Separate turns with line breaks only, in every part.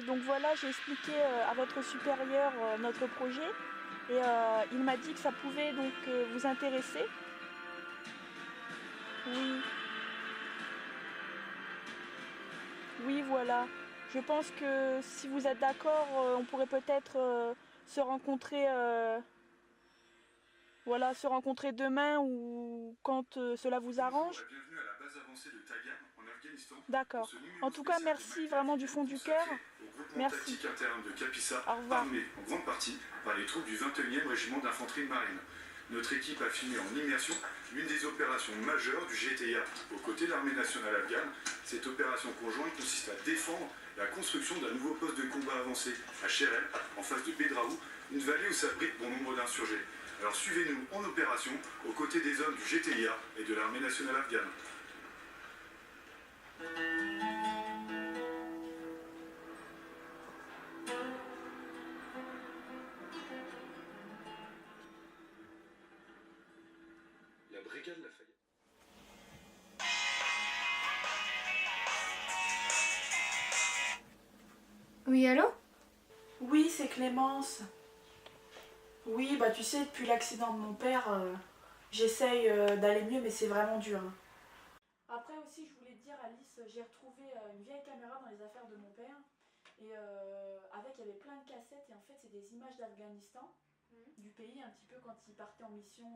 donc voilà, j'ai expliqué à votre supérieur notre projet et il m'a dit que ça pouvait donc vous intéresser. Oui, oui, voilà. Je pense que si vous êtes d'accord, on pourrait peut-être se rencontrer, voilà, se rencontrer demain ou quand cela vous arrange.
Bienvenue à la base avancée de Tagam en Afghanistan.
D'accord. En tout cas, merci vraiment du fond du cœur.
Au groupement
Merci.
tactique interne de Kapisa,
Au revoir.
armé en grande partie par les troupes du 21e régiment d'infanterie de marine. Notre équipe a filmé en immersion l'une des opérations majeures du GTA aux côtés de l'armée nationale afghane. Cette opération conjointe consiste à défendre la construction d'un nouveau poste de combat avancé à Cherel, en face de Bedraou, une vallée où s'abritent bon nombre d'insurgés. Alors suivez-nous en opération aux côtés des hommes du GTIA et de l'armée nationale afghane. La brigade Lafayette.
Oui, allô?
Oui, c'est Clémence. Oui, bah tu sais, depuis l'accident de mon père, j'essaye d'aller mieux, mais c'est vraiment dur, hein. Après aussi, je voulais te dire, Alice, j'ai retrouvé une vieille caméra dans les affaires de mon père. Et avec, il y avait plein de cassettes. Et en fait, c'est des images d'Afghanistan, du pays, un petit peu quand il partait en mission,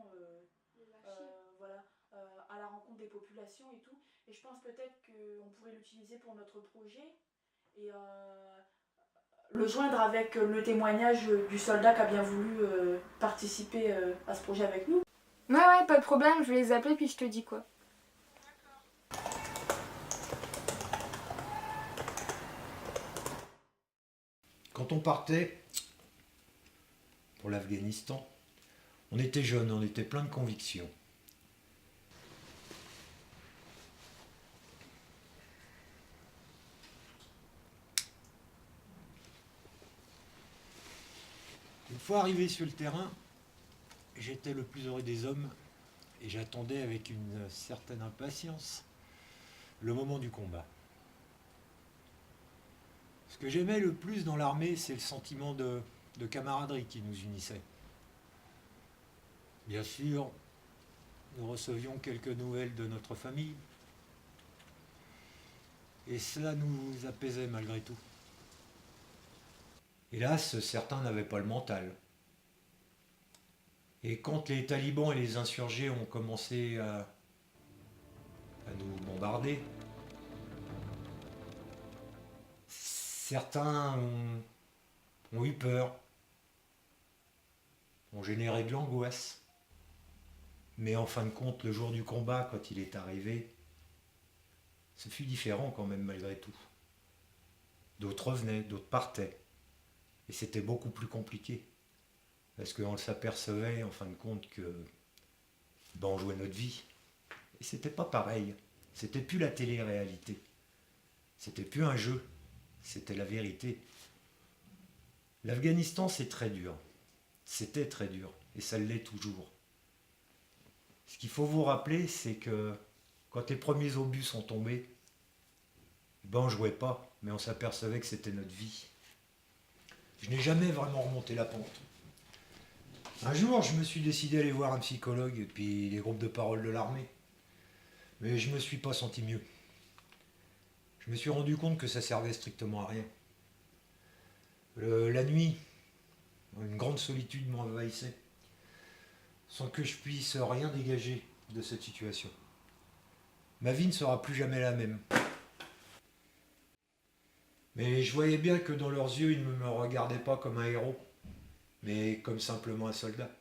voilà, à la rencontre des populations et tout. Et je pense peut-être qu'on pourrait l'utiliser pour notre projet. Et le joindre avec le témoignage du soldat qui a bien voulu participer à ce projet avec nous.
Ouais, pas de problème, je vais les appeler puis je te dis quoi.
Quand on partait pour l'Afghanistan, on était jeunes, on était plein de convictions. Une fois arrivé sur le terrain, j'étais le plus heureux des hommes et j'attendais avec une certaine impatience le moment du combat. Ce que j'aimais le plus dans l'armée, c'est le sentiment de camaraderie qui nous unissait. Bien sûr, nous recevions quelques nouvelles de notre famille et cela nous apaisait malgré tout. Hélas, certains n'avaient pas le mental. Et quand les talibans et les insurgés ont commencé à nous bombarder, certains ont eu peur, ont généré de l'angoisse. Mais en fin de compte, le jour du combat, quand il est arrivé, ce fut différent quand même malgré tout. D'autres revenaient, d'autres partaient. Et c'était beaucoup plus compliqué. Parce qu'on s'apercevait en fin de compte que on jouait notre vie. Et c'était pas pareil. C'était plus la télé-réalité. C'était plus un jeu. C'était la vérité. L'Afghanistan, c'est très dur. C'était très dur. Et ça l'est toujours. Ce qu'il faut vous rappeler, c'est que quand les premiers obus sont tombés, on ne jouait pas, mais on s'apercevait que c'était notre vie. Je n'ai jamais vraiment remonté la pente. Un jour, je me suis décidé à aller voir un psychologue et puis les groupes de parole de l'armée. Mais je ne me suis pas senti mieux. Je me suis rendu compte que ça servait strictement à rien. La nuit, une grande solitude m'envahissait, sans que je puisse rien dégager de cette situation. Ma vie ne sera plus jamais la même. Mais je voyais bien que dans leurs yeux, ils ne me regardaient pas comme un héros, mais comme simplement un soldat.